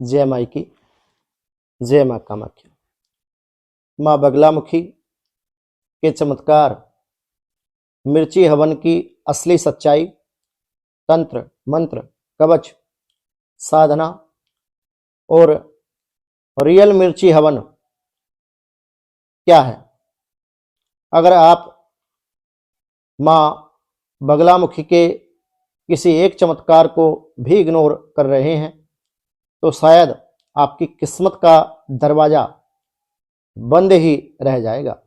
जय माई की, जय माँ कामाख्या। माँ बगलामुखी के चमत्कार, मिर्ची हवन की असली सच्चाई, तंत्र मंत्र कवच साधना और रियल मिर्ची हवन क्या है। अगर आप माँ बगलामुखी के किसी एक चमत्कार को भी इग्नोर कर रहे हैं तो शायद आपकी किस्मत का दरवाजा बंद ही रह जाएगा।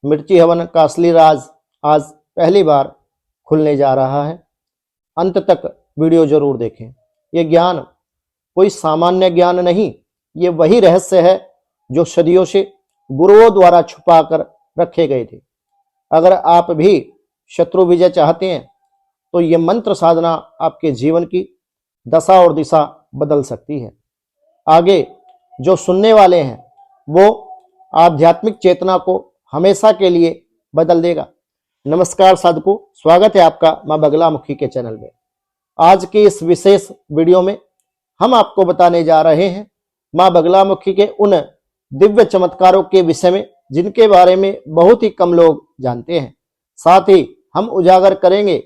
मिर्ची हवन का असली राज आज पहली बार खुलने जा रहा है। अंत तक वीडियो जरूर देखें। ये ज्ञान कोई सामान्य ज्ञान नहीं, ये वही रहस्य है जो सदियों से गुरुओं द्वारा छुपा कर रखे गए थे। अगर आप भी शत्रु विजय चाहते हैं तो ये मंत्र साधना आपके जीवन की दशा और दिशा बदल सकती है। आगे जो सुनने वाले हैं वो आध्यात्मिक चेतना को हमेशा के लिए बदल देगा। नमस्कार साधकों, स्वागत है आपका माँ बगलामुखी के चैनल में। आज की इस विशेष वीडियो में हम आपको बताने जा रहे हैं माँ बगलामुखी के उन दिव्य चमत्कारों के विषय में जिनके बारे में बहुत ही कम लोग जानते हैं। साथ ही हम उजागर करेंगे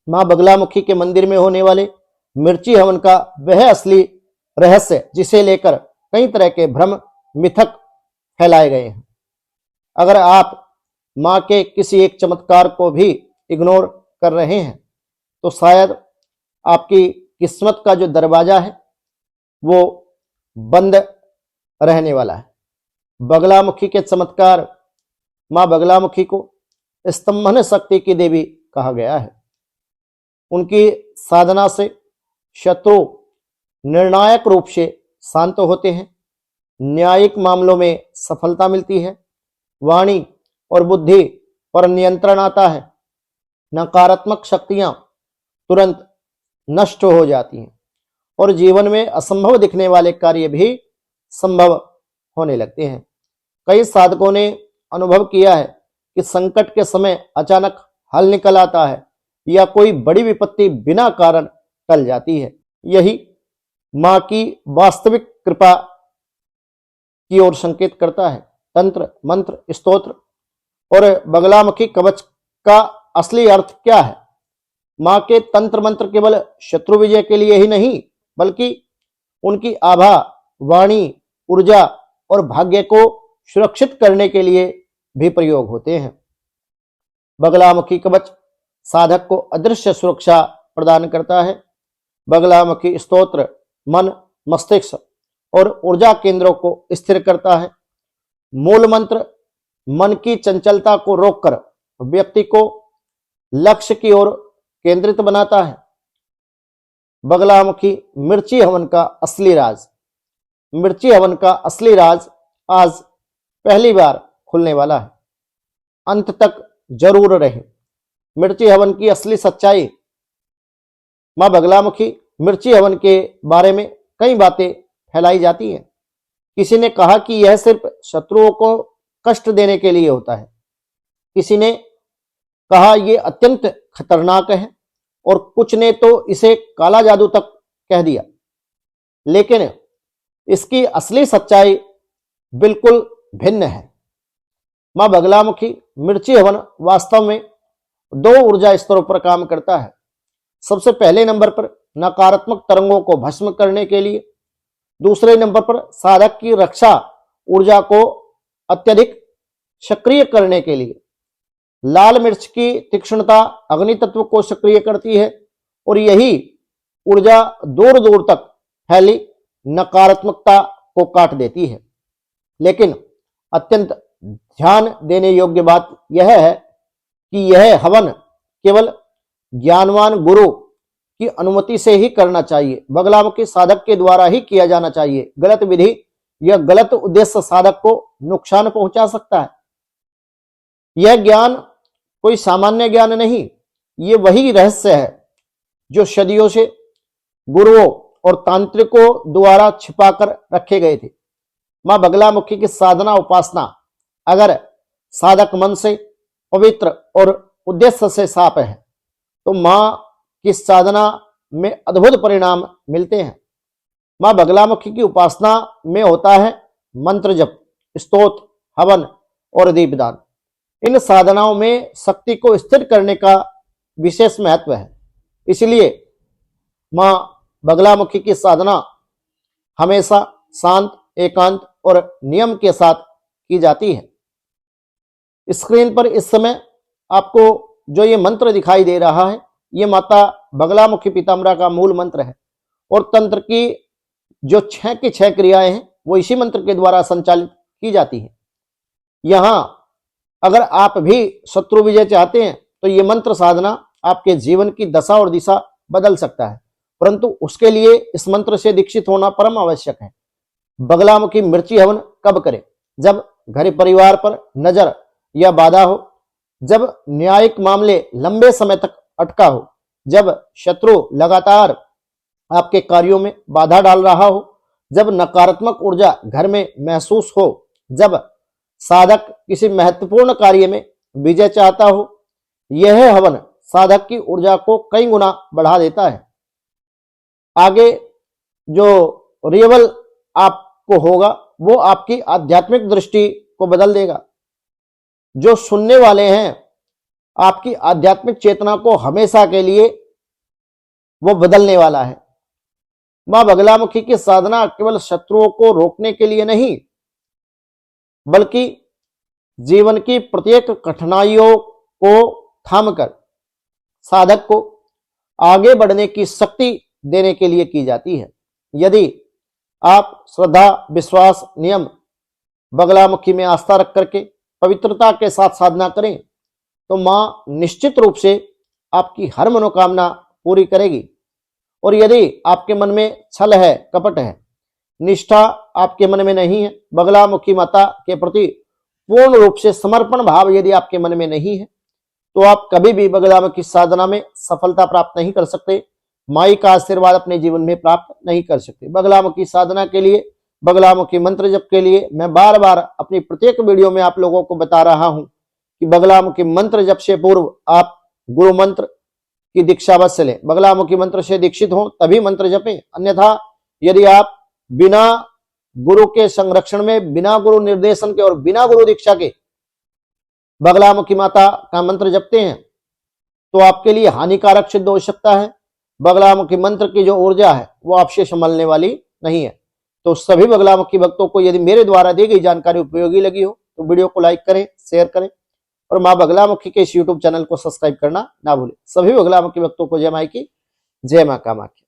माँ बगलामुखी के मंदिर में होने वाले मिर्ची हवन का वह असली रहस्य जिसे लेकर कई तरह के भ्रम मिथक फैलाए गए हैं। अगर आप माँ के किसी एक चमत्कार को भी इग्नोर कर रहे हैं तो शायद आपकी किस्मत का जो दरवाजा है वो बंद रहने वाला है। बगलामुखी के चमत्कार, माँ बगलामुखी को स्तंभन शक्ति की देवी कहा गया है। उनकी साधना से शत्रु निर्णायक रूप से शांत होते हैं, न्यायिक मामलों में सफलता मिलती है, वाणी और बुद्धि पर नियंत्रण आता है, नकारात्मक शक्तियां तुरंत नष्ट हो जाती हैं और जीवन में असंभव दिखने वाले कार्य भी संभव होने लगते हैं। कई साधकों ने अनुभव किया है कि संकट के समय अचानक हल निकल आता है या कोई बड़ी विपत्ति बिना कारण टल जाती है। यही माँ की वास्तविक कृपा की ओर संकेत करता है। तंत्र मंत्र स्तोत्र और बगलामुखी कवच का असली अर्थ क्या है? माँ के तंत्र मंत्र केवल शत्रु विजय के लिए ही नहीं बल्कि उनकी आभा, वाणी, ऊर्जा और भाग्य को सुरक्षित करने के लिए भी प्रयोग होते हैं। बगलामुखी कवच साधक को अदृश्य सुरक्षा प्रदान करता है। बगलामुखी स्तोत्र मन, मस्तिष्क और ऊर्जा केंद्रों को स्थिर करता है। मूल मंत्र मन की चंचलता को रोककर व्यक्ति को लक्ष्य की ओर केंद्रित बनाता है। बगलामुखी मिर्ची हवन का असली राज, मिर्ची हवन का असली राज आज पहली बार खुलने वाला है। अंत तक जरूर रहे। मिर्ची हवन की असली सच्चाई। माँ बगलामुखी मिर्ची हवन के बारे में कई बातें फैलाई जाती हैं। किसी ने कहा कि यह सिर्फ शत्रुओं को कष्ट देने के लिए होता है, किसी ने कहा यह अत्यंत खतरनाक है और कुछ ने तो इसे काला जादू तक कह दिया। लेकिन इसकी असली सच्चाई बिल्कुल भिन्न है। माँ बगलामुखी मिर्ची हवन वास्तव में दो ऊर्जा स्तरों पर काम करता है। सबसे पहले नंबर पर नकारात्मक तरंगों को भस्म करने के लिए, दूसरे नंबर पर साधक की रक्षा ऊर्जा को अत्यधिक सक्रिय करने के लिए। लाल मिर्च की तीक्ष्णता अग्नि तत्व को सक्रिय करती है और यही ऊर्जा दूर दूर तक फैली नकारात्मकता को काट देती है। लेकिन अत्यंत ध्यान देने योग्य बात यह है कि यह हवन केवल ज्ञानवान गुरु की अनुमति से ही करना चाहिए। बगलामुखी साधक के द्वारा ही किया जाना चाहिए। गलत विधि या गलत उद्देश्य साधक को नुकसान पहुंचा सकता है। यह ज्ञान कोई सामान्य ज्ञान नहीं, ये वही रहस्य है जो सदियों से गुरुओं और तांत्रिकों द्वारा छिपाकर रखे गए थे। माँ बगलामुखी की साधना उपासना अगर साधक मन से पवित्र और उद्देश्य से साफ है तो माँ की साधना में अद्भुत परिणाम मिलते हैं। मां बगलामुखी की उपासना में होता है मंत्र जप, स्तोत्र, हवन और दीपदान। इन साधनाओं में शक्ति को स्थिर करने का विशेष महत्व है। इसलिए मां बगलामुखी की साधना हमेशा शांत, एकांत और नियम के साथ की जाती है। स्क्रीन पर इस समय आपको जो ये मंत्र दिखाई दे रहा है, ये माता बगलामुखी पीताम्बरा का मूल मंत्र है और तंत्र की जो 6 की 6 क्रियाएं हैं वो इसी मंत्र के द्वारा संचालित की जाती है। यहां अगर आप भी शत्रु विजय चाहते हैं तो ये मंत्र साधना आपके जीवन की दशा और दिशा बदल सकता है, परंतु उसके लिए इस मंत्र से दीक्षित होना परम आवश्यक है। बगलामुखी मिर्ची हवन कब करें? जब घर परिवार पर नजर या बाधा हो, जब न्यायिक मामले लंबे समय तक अटका हो, जब शत्रु लगातार आपके कार्यों में बाधा डाल रहा हो, जब नकारात्मक ऊर्जा घर में महसूस हो, जब साधक किसी महत्वपूर्ण कार्य में विजय चाहता हो। यह हवन साधक की ऊर्जा को कई गुना बढ़ा देता है। आगे जो रिवल आपको होगा वो आपकी आध्यात्मिक दृष्टि को बदल देगा। जो सुनने वाले हैं, आपकी आध्यात्मिक चेतना को हमेशा के लिए वो बदलने वाला है। मां बगलामुखी की साधना केवल शत्रुओं को रोकने के लिए नहीं, बल्कि जीवन की प्रत्येक कठिनाइयों को थामकर साधक को आगे बढ़ने की शक्ति देने के लिए की जाती है। यदि आप श्रद्धा, विश्वास, नियम, बगलामुखी में आस्था रख करके पवित्रता के साथ साधना करें तो मां निश्चित रूप से आपकी हर मनोकामना पूरी करेगी। और यदि आपके मन में छल है, कपट है, निष्ठा आपके मन में नहीं है, बगलामुखी माता के प्रति पूर्ण रूप से समर्पण भाव यदि आपके मन में नहीं है, तो आप कभी भी बगलामुखी साधना में सफलता प्राप्त नहीं कर सकते, माई का आशीर्वाद अपने जीवन में प्राप्त नहीं कर सकते। बगलामुखी साधना के लिए, बगलामुखी मंत्र जप के लिए मैं बार बार अपनी प्रत्येक वीडियो में आप लोगों को बता रहा हूं कि बगलामुखी मंत्र जप से पूर्व आप गुरु मंत्र की दीक्षा अवश्य लें। बगलामुखी मंत्र से दीक्षित हो तभी मंत्र जपें, अन्यथा यदि आप बिना गुरु के संरक्षण में, बिना गुरु निर्देशन के और बिना गुरु दीक्षा के बगलामुखी माता का मंत्र जपते हैं तो आपके लिए हानिकारक सिद्ध हो सकता है। बगलामुखी मंत्र की जो ऊर्जा है वो आपसे संभलने वाली नहीं है। तो सभी बगलामुखी भक्तों को यदि मेरे द्वारा दी गई जानकारी उपयोगी लगी हो तो वीडियो को लाइक करें, शेयर करें और मां बगलामुखी के इस यूट्यूब चैनल को सब्सक्राइब करना ना भूलें। सभी बगलामुखी भक्तों को जय माई की, जय मां कामाख्या।